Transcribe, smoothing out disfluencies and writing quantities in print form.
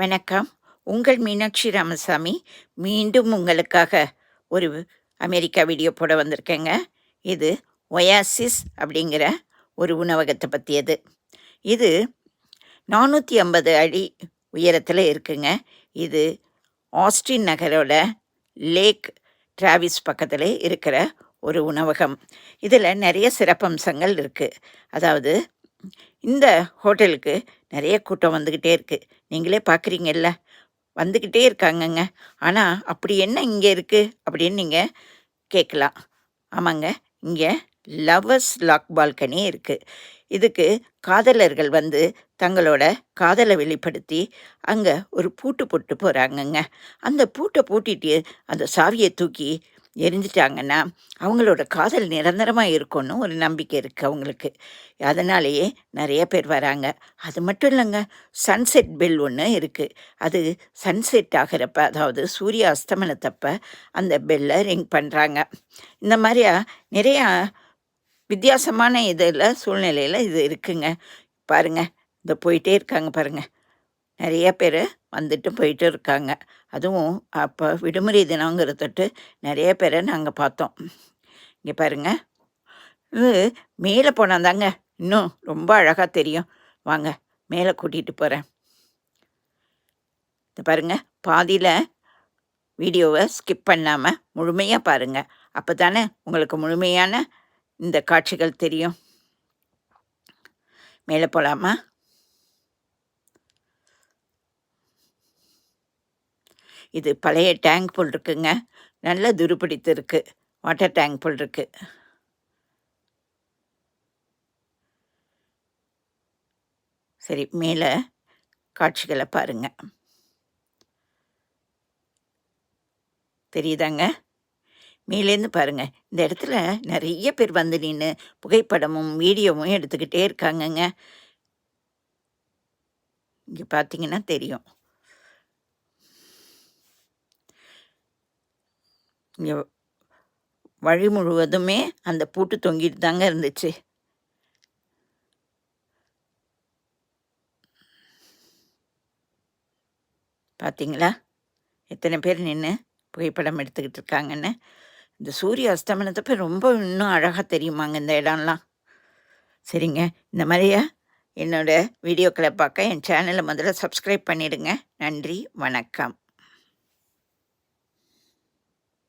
வணக்கம். உங்கள் மீனாட்சி ராமசாமி மீண்டும் உங்களுக்காக ஒரு அமெரிக்கா வீடியோ போட வந்திருக்கேங்க. இது ஒயாசிஸ் அப்படிங்கிற ஒரு உணவகத்தை பற்றியது. இது 450 அடி உயரத்தில் இருக்குங்க. இது ஆஸ்டின் நகரோட லேக் டிராவிஸ் பக்கத்தில் இருக்கிற ஒரு உணவகம். இதில் நிறைய சிறப்பம்சங்கள் இருக்குது. அதாவது இந்த ஹோட்டலுக்கு நிறைய கூட்டம் வந்துக்கிட்டே இருக்குது. நீங்களே பார்க்குறீங்கல்ல, வந்துக்கிட்டே இருக்காங்கங்க. ஆனால் அப்படி என்ன இங்கே இருக்குது அப்படின்னு நீங்கள் கேட்கலாம். ஆமாங்க, இங்கே லவ்வர்ஸ் லாக் பால்கனி இருக்குது. இதுக்கு காதலர்கள் வந்து தங்களோட காதலை வெளிப்படுத்தி அங்கே ஒரு பூட்டு போட்டு போகிறாங்கங்க. அந்த பூட்டை பூட்டிட்டு அந்த சாவியை தூக்கி எரிஞ்சிட்டாங்கன்னா அவங்களோட காதல் நிரந்தரமாக இருக்கும்னு ஒரு நம்பிக்கை இருக்குது அவங்களுக்கு. அதனாலேயே நிறைய பேர் வராங்க. அது மட்டும் இல்லைங்க, சன்செட் பெல் ஒன்று இருக்குது. அது சன்செட் ஆகிறப்ப, அதாவது சூரிய அஸ்தமனத்தப்ப அந்த பெல்லை ரிங் பண்ணுறாங்க. இந்த மாதிரியா நிறையா வித்தியாசமான இதில் சூழ்நிலையில் இது இருக்குங்க. பாருங்க, இந்த போயிட்டே இருக்காங்க பாருங்க. நிறைய பேர் வந்துட்டு போயிட்டு இருக்காங்க. அதுவும் அப்போ விடுமுறை தினங்கிறதொட்டு நிறைய பேரை நாங்கள் பார்த்தோம். இங்கே பாருங்க, இது மேலே போனால் தாங்க இன்னும் ரொம்ப அழகாக தெரியும். வாங்க, மேலே கூட்டிகிட்டு போகிறேன். இது பாருங்க, பாதியில் வீடியோவை ஸ்கிப் பண்ணாமல் முழுமையாக பாருங்கள். அப்போ தானே உங்களுக்கு முழுமையான இந்த காட்சிகள் தெரியும். மேலே போகலாமா? இது பழைய டேங்க் போல் இருக்குங்க. நல்ல துருப்பிடித்து இருக்கு. வாட்டர் டேங்க் போல் இருக்கு. சரி, மேலே காட்சிகளை பாருங்க. தெரியுதாங்க? மேலேருந்து பாருங்க. இந்த இடத்துல நிறைய பேர் வந்து நின்று புகைப்படமும் வீடியோவும் எடுத்துக்கிட்டே இருக்காங்கங்க. இங்கே பார்த்தீங்கன்னா தெரியும். இங்கே வழி முழுவதுமே அந்த பூட்டு தொங்கிட்டு தாங்க இருந்துச்சு. பார்த்தீங்களா எத்தனை பேர் நின்று புகைப்படம் எடுத்துக்கிட்டு இருக்காங்கன்னு. இந்த சூரிய அஸ்தமனத்தப்போ ரொம்ப இன்னும் அழகாக தெரியுமாங்க இந்த இடம்லாம். சரிங்க, இந்த மாதிரியா என்னோடய வீடியோக்களை பார்க்க என் சேனலை முதல்ல சப்ஸ்கிரைப் பண்ணிவிடுங்க. நன்றி, வணக்கம்.